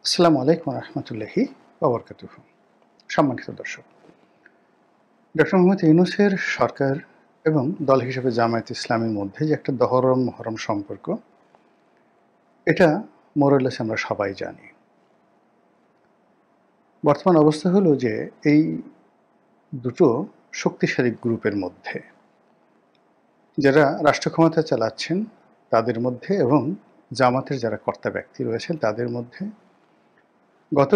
আসসালামু আলাইকুম রহমতুল্লাহি ওবরকাতুহু। সম্মানিত দর্শক, ডক্টর মোহাম্মদ ইউনূসের সরকার এবং দল হিসেবে জামায়াত ইসলামীর মধ্যে যে একটা দহরম মহরম সম্পর্ক, এটা মোরালেস আমরা সবাই জানি। বর্তমান অবস্থা হলো যে এই দুটো শক্তিশালী গ্রুপের মধ্যে যারা রাষ্ট্র ক্ষমতা চালাচ্ছেন তাদের মধ্যে এবং জামাতের যারা কর্তা ব্যক্তি রয়েছেন তাদের মধ্যে গত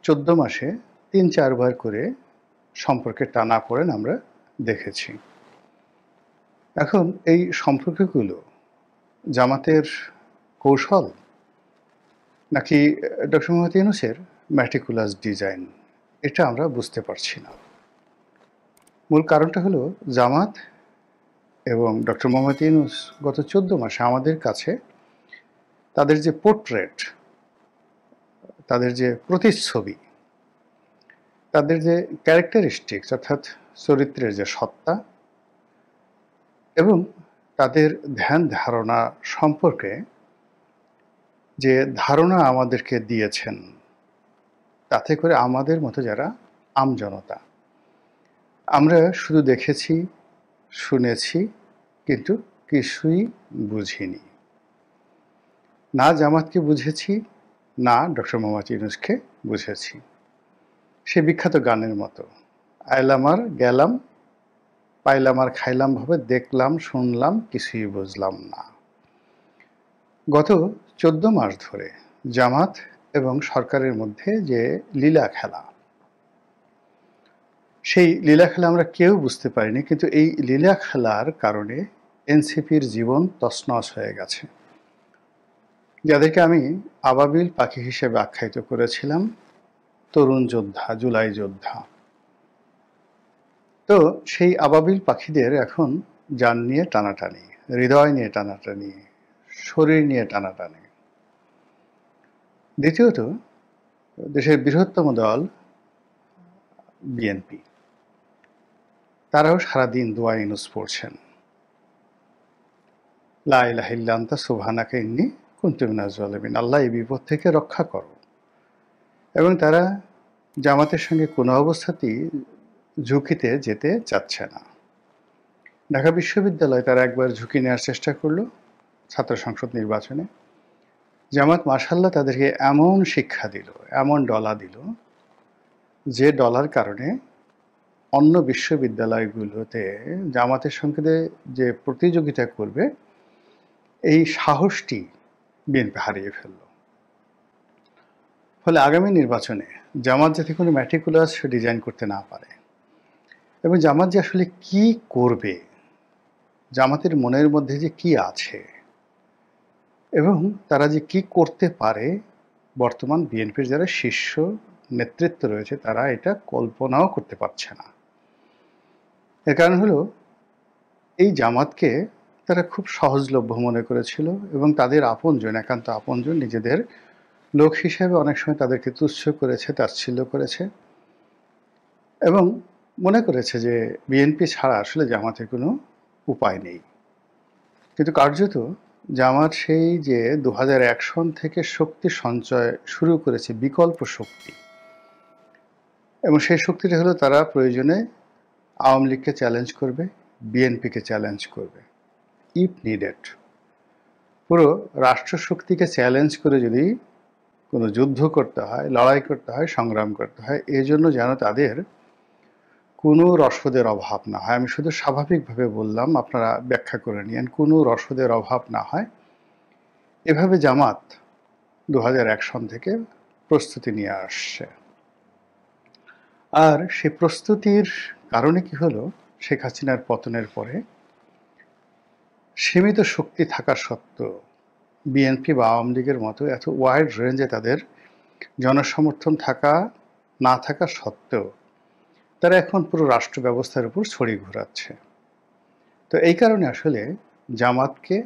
১৪ মাসে ৩-৪ বার করে সম্পর্কে টানাপোড়েন আমরা দেখেছি। এখন এই সম্পর্কগুলো জামাতের কৌশল নাকি ডক্টর মোহাম্মদ ইউনূসের ম্যাটিকুলাস ডিজাইন, এটা আমরা বুঝতে পারছি না। মূল কারণটা হলো জামাত এবং ডক্টর মোহাম্মদ ইউনূস গত ১৪ মাসে আমাদের কাছে তাদের যে পোর্ট্রেট, তাদের যে প্রতিচ্ছবি, তাদের যে ক্যারেক্টারিস্টিক্স অর্থাৎ চরিত্রের যে সত্তা এবং তাদের ধ্যান ধারণা সম্পর্কে যে ধারণা আমাদেরকে দিয়েছেন, তাতে করে আমাদের মতো যারা আমজনতা, আমরা শুধু দেখেছি, শুনেছি, কিন্তু কিছুই বুঝিনি। না জামাতকে বুঝেছি, না ডক্টর মোহাম্মদ ইউনূসকে বুঝেছি। সে বিখ্যাত গানের মতো, আইলাম আর গেলাম, পাইলাম আর খাইলাম ভাবে, দেখলাম শুনলাম কিছুই বুঝলাম না। গত ১৪ মাস ধরে জামাত এবং সরকারের মধ্যে যে লীলা খেলা, সেই লীলা খেলা আমরা কেউ বুঝতে পারিনি, কিন্তু এই লীলা খেলার কারণে এনসিপির জীবন তছনছ হয়ে গেছে। যাদেরকে আমি আবাবিল পাখি হিসেবে আখ্যায়িত করেছিলাম, তরুণ যোদ্ধা, জুলাই যোদ্ধা, তো সেই আবাবিল পাখিদের এখন জান নিয়ে টানাটানি, হৃদয় নিয়ে টানাটানি, শরীর নিয়ে টানাটানি। দ্বিতীয়ত, দেশের বৃহত্তম দল বিএনপি, তারাও সারাদিন দোয়া ইউনূস পড়ছেন, লা ইলাহা ইল্লা আনতা সুবহানাকা ইন্নী কুনতু মিনাজ জালিমিন, আল্লাহ এই বিপদ থেকে রক্ষা করো। এবং তারা জামাতের সঙ্গে কোনো অবস্থাতেই ঝুঁকিতে যেতে চাচ্ছে না। ঢাকা বিশ্ববিদ্যালয়ে তারা একবার ঝুঁকি নেওয়ার চেষ্টা করলো ছাত্র সংসদ নির্বাচনে। জামাত মাশাআল্লাহ তাদেরকে এমন শিক্ষা দিল, এমন ডলা দিল, যে ডলার কারণে অন্য বিশ্ববিদ্যালয়গুলোতে জামাতের সঙ্গে যে প্রতিযোগিতা করবে, এই সাহসটি বিএনপি হারিয়ে ফেলল। ফলে আগামী নির্বাচনে জামাত যাতে কোনো ম্যাটিকুলাস ডিজাইন করতে না পারে এবং জামাত যে আসলে কি করবে, জামাতের মনের মধ্যে যে কি আছে এবং তারা যে কি করতে পারে, বর্তমান বিএনপির যারা শীর্ষ নেতৃত্ব রয়েছে তারা এটা কল্পনাও করতে পারছে না। এর কারণ হলো এই জামাতকে তারা খুব সহজলভ্য মনে করেছিল এবং তাদের আপনজন, একান্ত আপনজন, নিজেদের লোক হিসেবে অনেক সময় তাদেরকে তুচ্ছ করেছে, তাচ্ছিল্য করেছে এবং মনে করেছে যে বিএনপি ছাড়া আসলে জামাতের কোনো উপায় নেই। কিন্তু কার্যত জামাত সেই যে ২০০১ সন থেকে শক্তি সঞ্চয় শুরু করেছে, বিকল্প শক্তি, এবং সেই শক্তিটা হলো তারা প্রয়োজনে আওয়ামী লীগকে চ্যালেঞ্জ করবে, বিএনপিকে চ্যালেঞ্জ করবে, ইফ নিডেড। পুরো রাষ্ট্রশক্তিকে চ্যালেঞ্জ করে যদি কোনো যুদ্ধ করতে হয়, লড়াই করতে হয়, সংগ্রাম করতে হয়, এই জন্য যেন তাদের কোনো রসদের অভাব না হয়। আমি শুধু স্বাভাবিকভাবে বললাম, আপনারা ব্যাখ্যা করে নিয়েন, কোনো রসদের অভাব না হয়, এভাবে জামাত ২০০১ সন থেকে প্রস্তুতি নিয়ে আসছে। আর সেই প্রস্তুতির কারণে কি হলো, শেখ হাসিনার পতনের পরে সীমিত শক্তি থাকা সত্ত্বেও বিএনপি বা আওয়ামী লীগের মতো এত ওয়াইড রেঞ্জে তাদের জনসমর্থন থাকা না থাকা সত্ত্বেও তারা এখন পুরো রাষ্ট্র ব্যবস্থার উপর ছড়ি ঘোরাচ্ছে। তো এই কারণে আসলে জামাতকে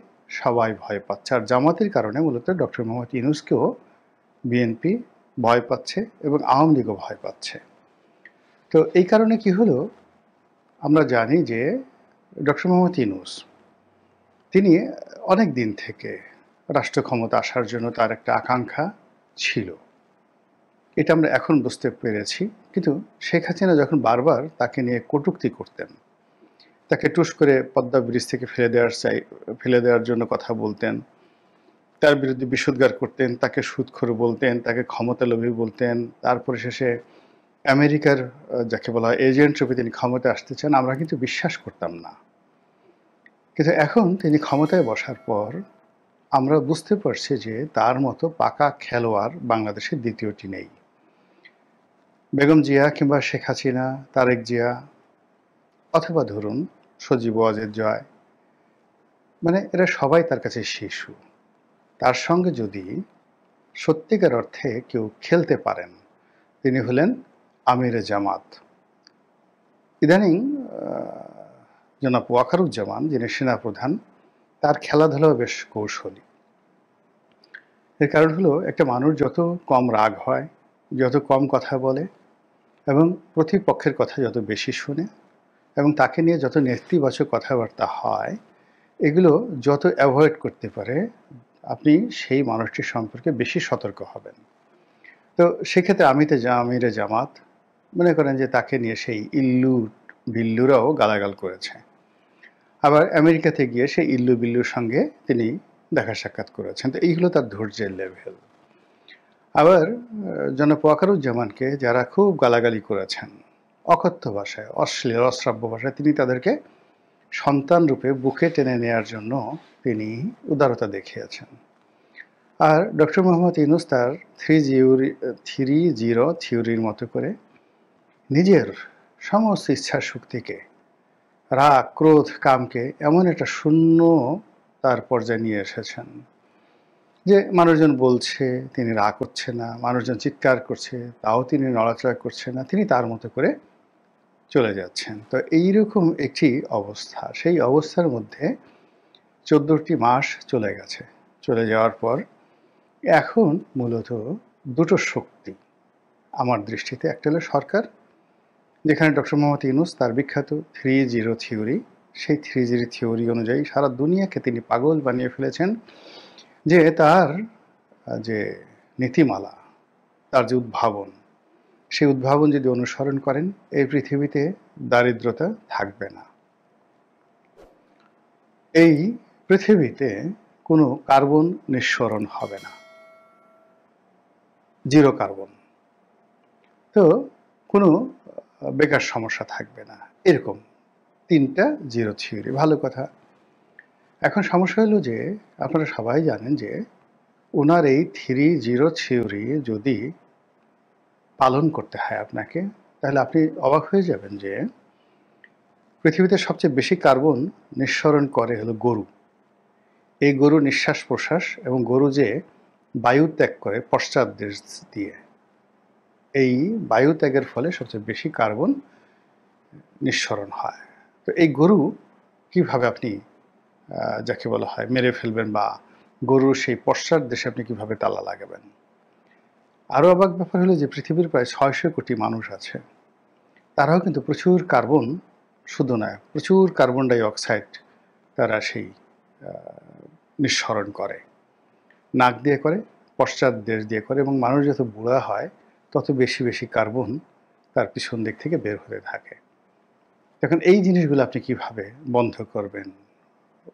সবাই ভয় পাচ্ছে, আর জামাতের কারণে মূলত ডক্টর মোহাম্মদ ইউনূসকেও বিএনপি ভয় পাচ্ছে এবং আওয়ামী লীগও ভয় পাচ্ছে। তো এই কারণে কি হলো, আমরা জানি যে ডক্টর মোহাম্মদ ইউনূস তিনি অনেক দিন থেকে রাষ্ট্র ক্ষমতা আসার জন্য তার একটা আকাঙ্ক্ষা ছিল এটা আমরা এখন বুঝতে পেরেছি। কিন্তু শেখ হাসিনা যখন বারবার তাকে নিয়ে কটূক্তি করতেন, তাকে টুস করে পদ্মা ব্রিজ থেকে ফেলে দেওয়ার জন্য কথা বলতেন, তার বিরুদ্ধে বিষোদ্গার করতেন, তাকে সুদখোর বলতেন, তাকে ক্ষমতালোভী বলতেন, তারপরে শেষে আমেরিকার যাকে বলা হয় এজেন্ট রূপে তিনি ক্ষমতায় আসতে চান, আমরা কিন্তু বিশ্বাস করতাম না। কিন্তু এখন তিনি ক্ষমতায় বসার পর আমরা বুঝতে পারছি যে তার মতো পাকা খেলোয়াড় বাংলাদেশের দ্বিতীয়টি নেই। বেগম জিয়া কিংবা শেখ হাসিনা, তারেক জিয়া অথবা ধরুন সজীব ওয়াজেদ জয়, মানে এরা সবাই তার কাছে শিশু। তার সঙ্গে যদি সত্যিকার অর্থে কেউ খেলতে পারেন, তিনি হলেন আমিরে জামাত। ইদানিং জনাব ওয়াকারুজ্জামান, যিনি সেনাপ্রধান, তার খেলাধুলাও বেশ কৌশলী। এর কারণ হলো একটা মানুষ যত কম রাগ হয়, যত কম কথা বলে এবং প্রতিপক্ষের কথা যত বেশি শুনে এবং তাকে নিয়ে যত নেতিবাচক কথাবার্তা হয়, এগুলো যত অ্যাভয়েড করতে পারে, আপনি সেই মানুষটির সম্পর্কে বেশি সতর্ক হবেন। তো সেক্ষেত্রে আমিরে জামাত মনে করেন যে তাকে নিয়ে সেই ইল্লু বিল্লুরাও গালাগাল করেছে। আবার আমেরিকাতে গিয়ে সেই ইল্লু বিল্লুর সঙ্গে তিনি দেখা সাক্ষাৎ করেছেন। তো এই হলো তার ধৈর্যের লেভেল। আবার জনাব ওয়াকারুজ্জামানকে যারা খুব গালাগালি করেছেন, অকথ্য ভাষায়, অশ্লীল অশ্রাব্য ভাষায়, তিনি তাদেরকে সন্তান রূপে বুকে টেনে নেয়ার জন্য তিনি উদারতা দেখিয়েছেন। আর ডক্টর মোহাম্মদ ইউনূস তার 3-0 থিওরির মতো করে নিজের সমস্ত ইচ্ছা শক্তিকে, রাগ, ক্রোধ, কামকে এমন একটা শূন্য তার পর্যায়ে নিয়ে এসেছেন যে মানুষজন বলছে তিনি রাগ করছে না, মানুষজন চিৎকার করছে তাও তিনি নড়াচড়া করছে না, তিনি তার মতো করে চলে যাচ্ছেন। তো এইরকম একটি অবস্থা, সেই অবস্থার মধ্যে 14টি মাস চলে গেছে। চলে যাওয়ার পর এখন মূলত দুটো শক্তি আমার দৃষ্টিতে, একটা হলো সরকার, যেখানে ডক্টর মোহাম্মদ ইউনূস তার বিখ্যাত 3-0 থিওরি, সেই 3-0 থিওরি অনুযায়ী সারা দুনিয়াকে তিনি পাগল বানিয়ে ফেলেছেন যে তার যে নীতিমালা, তার যে উদ্ভাবন, সেই উদ্ভাবন যদি অনুসরণ করেন, এই পৃথিবীতে দারিদ্রতা থাকবে না। এই পৃথিবীতে কোনো কার্বন নিঃসরণ হবে না, জিরো কার্বন। তো কোনো বেকার সমস্যা থাকবে না। এরকম 3টা জিরো থিওরি, ভালো কথা। এখন সমস্যা হলো যে আপনারা সবাই জানেন যে ওনার এই 3-0 থিওরি যদি পালন করতে হয় আপনাকে, তাহলে আপনি অবাক হয়ে যাবেন যে পৃথিবীতে সবচেয়ে বেশি কার্বন নিঃসরণ করে হলো গরু। এই গরু নিঃশ্বাস প্রশ্বাস এবং গরু যে বায়ু ত্যাগ করে পশ্চাৎদেশ দিয়ে, এই বায়ু ত্যাগের ফলে সবচেয়ে বেশি কার্বন নিঃসরণ হয়। তো এই গরু কিভাবে আপনি যাকে বলা হয় মেরে ফেলবেন, বা গরুর সেই পশ্চাৎ দেশে আপনি কিভাবে তালা লাগাবেন? আরও অবাক ব্যাপার হলো যে পৃথিবীর প্রায় 600 কোটি মানুষ আছে, তারাও কিন্তু প্রচুর কার্বন, শুধু নয় প্রচুর কার্বন ডাই অক্সাইড তারা সেই নিঃসরণ করে, নাক দিয়ে করে, পশ্চাৎ দেশ দিয়ে করে, এবং মানুষ যত বুড়া হয় তত বেশি বেশি কার্বন তার পিছন দিক থেকে বের হতে থাকে। এখন এই জিনিসগুলো আপনি কিভাবে বন্ধ করবেন?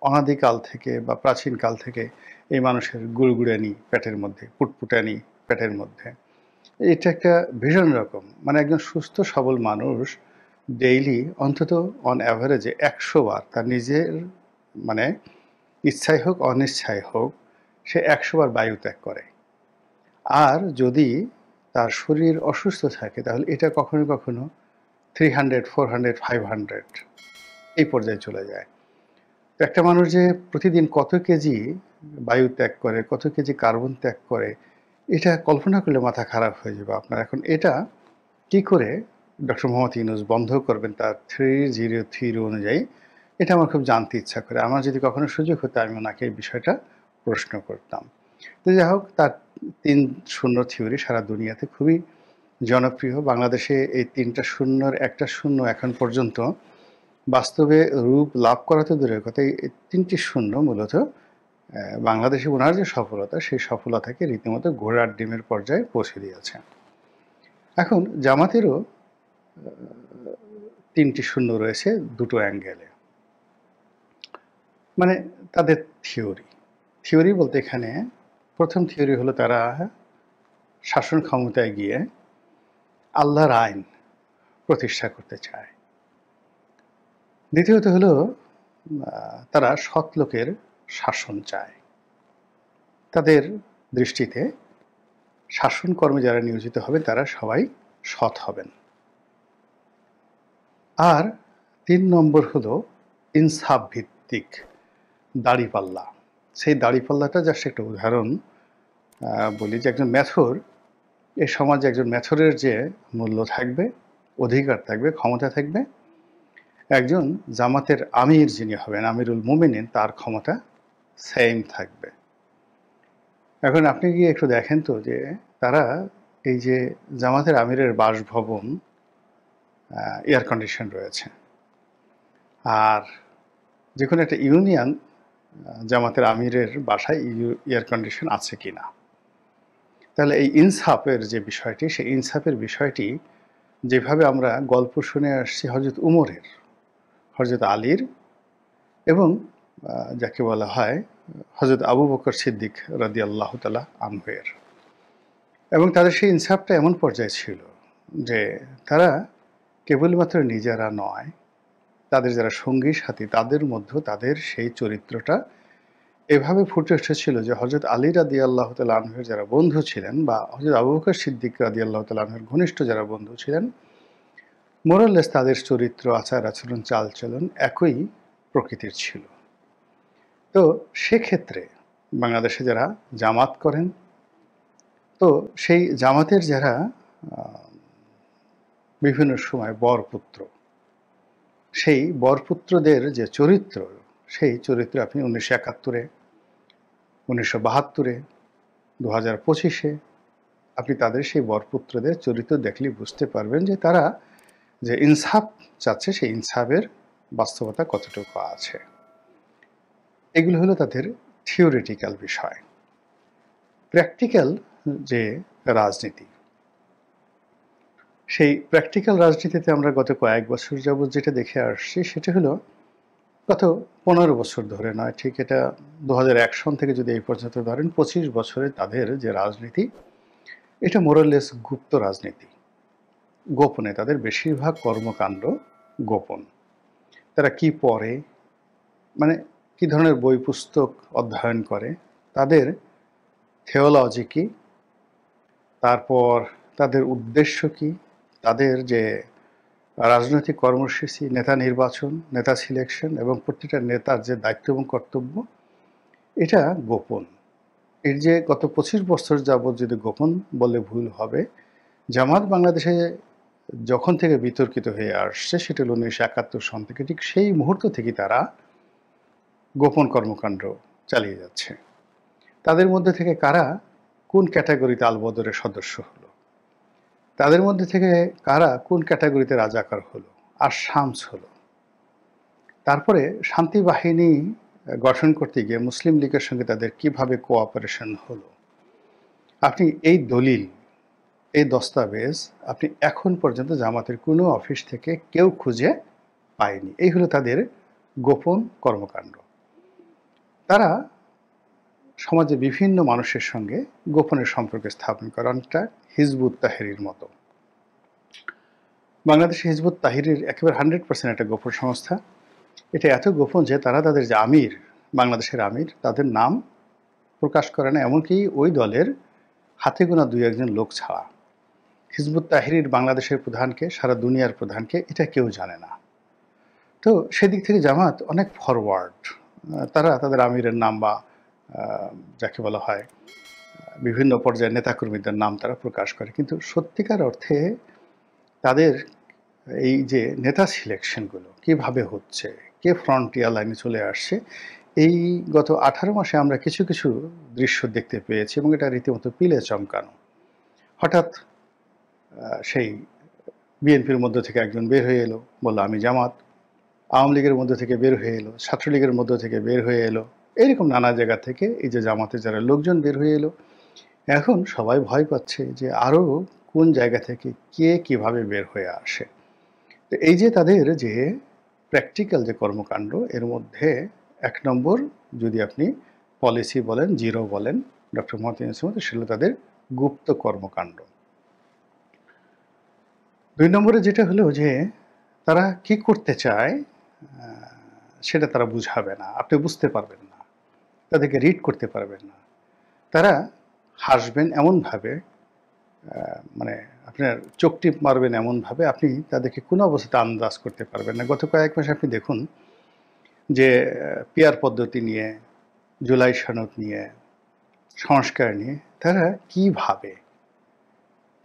অনাদিকাল থেকে বা প্রাচীন কাল থেকে এই মানুষের গুড়গুড়ানি পেটের মধ্যে, পুটপুটানি পেটের মধ্যে, এটা একটা ভীষণ রকম, মানে একজন সুস্থ সবল মানুষ ডেইলি অন্তত অন অ্যাভারেজে 100 বার তার নিজের, মানে ইচ্ছাই হোক অনিচ্ছাই হোক, সে 100 বার বায়ু ত্যাগ করে। আর যদি তার শরীর অসুস্থ থাকে তাহলে এটা কখনো কখনো 300, 400, 500 এই পর্যায়ে চলে যায়। তো একটা মানুষ যে প্রতিদিন কত কেজি বায়ু ত্যাগ করে, কত কেজি কার্বন ত্যাগ করে, এটা কল্পনা করলে মাথা খারাপ হয়ে যাবে আপনার। এখন এটা কি করে ডক্টর মোহাম্মদ ইউনূস বন্ধ করবেন তার 3-0 অনুযায়ী, এটা আমার খুব জানতে ইচ্ছা করে। আমার যদি কখনো সুযোগ হতো আমি ওনাকে এই বিষয়টা প্রশ্ন করতাম। তো যাই হোক, তার 3-0 থিওরি সারা দুনিয়াতে খুবই জনপ্রিয়। বাংলাদেশে এই 3টা শূন্যর একটা শূন্য এখন পর্যন্ত বাস্তবে রূপ লাভ করা তো দূরের কথা, এই 3টি শূন্য মূলত বাংলাদেশে ওনার যে সফলতা, সেই সফলতাকে রীতিমতো ঘোড়ার ডিমের পর্যায়ে পৌঁছে দিয়েছে। এখন জামাতেরও ৩টি শূন্য রয়েছে দুটো অ্যাঙ্গেলে। মানে তাদের থিওরি বলতে এখানে প্রথম থিওরি হলো তারা শাসন ক্ষমতায় গিয়ে আল্লাহর আইন প্রতিষ্ঠা করতে চায়। দ্বিতীয়ত হলো তারা সৎ লোকের শাসন চায়। তাদের দৃষ্টিতে শাসন কর্মে যারা নিয়োজিত হবে তারা সবাই সৎ হবেন। আর ৩ নম্বর হলো ইনসাফ ভিত্তিক দাড়িপাল্লা। সেই দাড়িপাল্লাটা জাস্ট একটা উদাহরণ বলি যে একজন মেথর, এই সমাজে একজন মেথরের যে মূল্য থাকবে, অধিকার থাকবে, ক্ষমতা থাকবে, একজন জামাতের আমির যিনি হবেন, আমিরুল মুমিনিন, তার ক্ষমতা সেম থাকবে। এখন আপনি গিয়ে একটু দেখেন তো যে তারা এই যে জামাতের আমিরের বাসভবন এয়ার কন্ডিশন রয়েছে, আর যে কোনো একটা ইউনিয়ন জামাতের আমিরের বাসায় এয়ার কন্ডিশন আছে কিনা। তাহলে এই ইনসাফের যে বিষয়টি, সেই ইনসাফের বিষয়টি যেভাবে আমরা গল্প শুনে আসছি হযরত উমরের, হযরত আলীর এবং যাকে বলা হয় হযরত আবু বকর সিদ্দিক রাদিয়াল্লাহু তাআলা আনহুয়ের, এবং তাদের সেই ইনসাফটা এমন পর্যায়ে ছিল যে তারা কেবলমাত্র নিজেরা নয়, তাদের যারা সঙ্গী সাথী তাদের মধ্যে তাদের সেই চরিত্রটা এভাবে ফুটে এসেছিল যে হযরত আলী রাদিয়াল্লাহু তাআলা আনহুর যারা বন্ধু ছিলেন বা হযরত আবু বকর সিদ্দিক রাদিয়াল্লাহু তাআলা আনহুর ঘনিষ্ঠ যারা বন্ধু ছিলেন, মোরাললেস তাদের চরিত্র, আচার আচরণ, চালচলন একই প্রকৃতির ছিল। তো সেক্ষেত্রে বাংলাদেশে যারা জামাত করেন, তো সেই জামাতের যারা বিভিন্ন সময় বরপুত্র, সেই বরপুত্রদের যে চরিত্র, সেই চরিত্র আপনি 1971-এ, 1972-এ, 2025-এ আপনি তাদের সেই বরপুত্রদের চরিত্র দেখলে বুঝতে পারবেন যে তারা যে ইনসাফ চাচ্ছে সেই ইনসাফের বাস্তবতা কতটুকু আছে। এগুলো হলো তাদের থিওরিটিক্যাল বিষয়। প্র্যাকটিক্যাল যে রাজনীতি, সেই প্র্যাকটিক্যাল রাজনীতিতে আমরা গত কয়েক বছর যাবৎ যেটা দেখে আসছি সেটা হলো গত 15 বছর ধরে নয়, ঠিক এটা 2001 সন থেকে যদি এই পর্যন্ত ধরেন 25 বছরে তাদের যে রাজনীতি, এটা মোরাললেস গুপ্ত রাজনীতি। গোপনে তাদের বেশিরভাগ কর্মকাণ্ড গোপন। তারা কি পড়ে, মানে কি ধরনের বই পুস্তক অধ্যয়ন করে, তাদের থিওলজি কি, তারপর তাদের উদ্দেশ্য কি, তাদের যে রাজনৈতিক কর্মসূচি, নেতা নির্বাচন, নেতা সিলেকশন এবং প্রতিটা নেতার যে দায়িত্ব এবং কর্তব্য, এটা গোপন। এর যে গত 25 বছর যাবৎ যদি গোপন বললে ভুল হবে, জামাত বাংলাদেশে যখন থেকে বিতর্কিত হয়ে আসছে সেটা হল 1971 সন থেকে, ঠিক সেই মুহূর্ত থেকে তারা গোপন কর্মকাণ্ড চালিয়ে যাচ্ছে। তাদের মধ্যে থেকে কারা কোন ক্যাটাগরিতে আলবদরের সদস্য হলো, তাদের মধ্যে থেকে কারা কোন ক্যাটাগরিতে রাজাকার হলো আর শামস হলো, তারপরে শান্তি বাহিনী গঠন করতে গিয়ে মুসলিম লীগের সঙ্গে তাদের কিভাবে কোঅপারেশন হলো, আপনি এই দলিল, এই দস্তাবেজ আপনি এখন পর্যন্ত জামাতের কোনো অফিস থেকে কেউ খুঁজে পায়নি। এই হলো তাদের গোপন কর্মকাণ্ড। তারা সমাজে বিভিন্ন মানুষের সঙ্গে গোপনের সম্পর্ক স্থাপন করে, অনেকটা হিজবুত তাহরির মতো। বাংলাদেশে হিজবুত তাহরির একেবারে 100% একটা গোপন সংস্থা। এটা এত গোপন যে তারা তাদের যে আমির, বাংলাদেশের আমির, তাদের নাম প্রকাশ করে না, এমনকি ওই দলের হাতে গোনা 2-1 লোক ছাড়া। হিজবুত তাহরির বাংলাদেশের প্রধানকে, সারা দুনিয়ার প্রধানকে, এটা কেউ জানে না। তো সেদিক থেকে জামাত অনেক ফরওয়ার্ড। তারা তাদের আমিরের নাম বা যাকে বলা হয় বিভিন্ন পর্যায়ের নেতাকর্মীদের নাম তারা প্রকাশ করে, কিন্তু সত্যিকার অর্থে তাদের এই যে নেতা সিলেকশনগুলো কিভাবে হচ্ছে, কে ফ্রন্টিয়ার লাইনে চলে আসছে, এই গত 18 মাসে আমরা কিছু কিছু দৃশ্য দেখতে পেয়েছি এবং এটা রীতিমতো পিলে চমকানো। হঠাৎ সেই বিএনপির মধ্য থেকে একজন বের হয়ে এলো, বললো আমি জামাত। আওয়ামী লীগের মধ্য থেকে বের হয়ে এলো, ছাত্রলীগের মধ্য থেকে বের হয়ে এলো, এরকম নানা জায়গা থেকে এই যে জামাতে যারা লোকজন বের হয়ে এলো, এখন সবাই ভয় পাচ্ছে যে আরও কোন জায়গা থেকে কে কিভাবে বের হয়ে আসে। তো এই যে তাদের যে প্র্যাকটিক্যাল যে কর্মকাণ্ড, এর মধ্যে ১ নম্বর যদি আপনি পলিসি বলেন, জিরো বলেন, ডক্টর মোহাম্মদ ইউনূসের মতো, সেগুলো তাদের গুপ্ত কর্মকাণ্ড। ২ নম্বরে যেটা হলো যে তারা কি করতে চায় আ সেটা তারা বুঝাবে না। আপনি বুঝতে পারবেন না। তাদেরকে রিড করতে পারবেন না। তারা হাসবেন এমনভাবে, মানে আপনার চোখ টিপ মারবেন এমনভাবে, আপনি তাদেরকে কোনো অবস্থাতে আন্দাজ করতে পারবেন না। গত কয়েক মাসে আপনি দেখুন যে পিয়ার পদ্ধতি নিয়ে, জুলাই সনদ নিয়ে, সংস্কার নিয়ে তারা কি ভাবে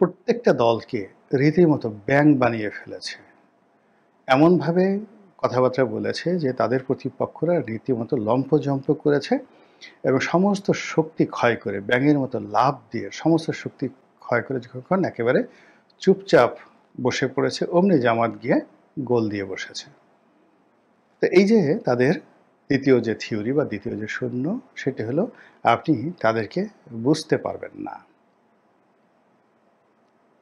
প্রত্যেকটা দলকে রীতিমতো ব্যাঙ বানিয়ে ফেলেছে। এমনভাবে কথাবার্তা বলেছে যে তাদের প্রতিপক্ষরা রীতিমতো লম্পজম্প করেছে এবং সমস্ত শক্তি ক্ষয় করে, ব্যাঙের মতো লাফ দিয়ে সমস্ত শক্তি ক্ষয় করে যখন একেবারে চুপচাপ বসে পড়েছে, অমনি জামাত গিয়ে গোল দিয়ে বসেছে। তো এই যে তাদের দ্বিতীয় যে থিওরি বা দ্বিতীয় যে শূন্য, সেটি হলো আপনি তাদেরকে বুঝতে পারবেন না।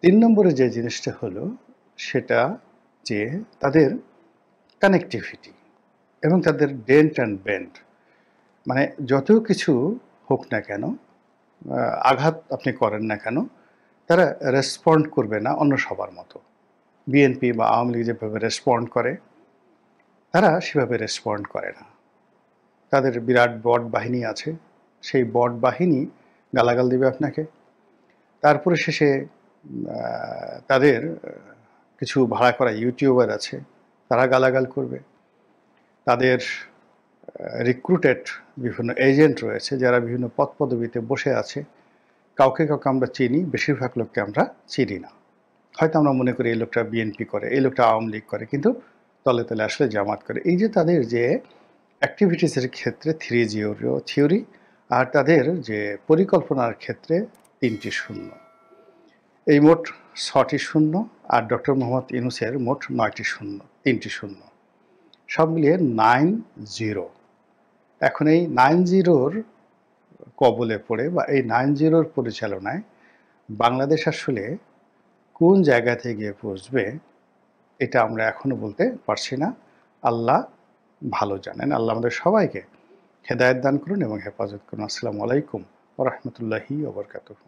৩ নম্বরে যে জিনিসটা হলো সেটা যে তাদের কানেক্টিভিটি এবং তাদের ডেন্ট অ্যান্ড বেন্ড, মানে যত কিছু হোক না কেন, আঘাত আপনি করেন না কেন, তারা রেসপন্ড করবে না অন্য সবার মতো। বিএনপি বা আওয়ামী লীগ যেভাবে রেসপন্ড করে, তারা সেভাবে রেসপন্ড করে না। তাদের বিরাট বট বাহিনী আছে, সেই বট বাহিনী গালাগাল দিবে আপনাকে। তারপরে শেষে তাদের কিছু ভাড়া করা ইউটিউবার আছে, তারা গালাগাল করবে। তাদের রিক্রুটেড বিভিন্ন এজেন্ট রয়েছে যারা বিভিন্ন পদ পদবিতে বসে আছে। কাউকে কাউকে আমরা চিনি, বেশিরভাগ লোককে আমরা চিনি না। হয়তো আমরা মনে করি এই লোকটা বিএনপি করে, এই লোকটা আওয়ামী লীগ করে, কিন্তু তলে তলে আসলে জামাত করে। এই যে তাদের যে অ্যাক্টিভিটিসের ক্ষেত্রে 3 থিওরি, আর তাদের যে পরিকল্পনার ক্ষেত্রে ৩টি শূন্য। এই মোট ৬টি শূন্য, আর ডক্টর মোহাম্মদ ইউনূসের মোট ৯টি শূন্য, ৩টি শূন্য, সব মিলিয়ে ৯-0। এখন এই ৯-0-র কবলে পড়ে বা এই ৯-0-র পরিচালনায় বাংলাদেশ আসলে কোন জায়গাতে গিয়ে পৌঁছবে, এটা আমরা এখনো বলতে পারছি না। আল্লাহ ভালো জানেন। আল্লাহ আমাদের সবাইকে হেদায়েত দান করুন এবং হেফাজত করুন। আসসালামু আলাইকুম ওয়া রাহমাতুল্লাহি ওয়া বারাকাতুহু।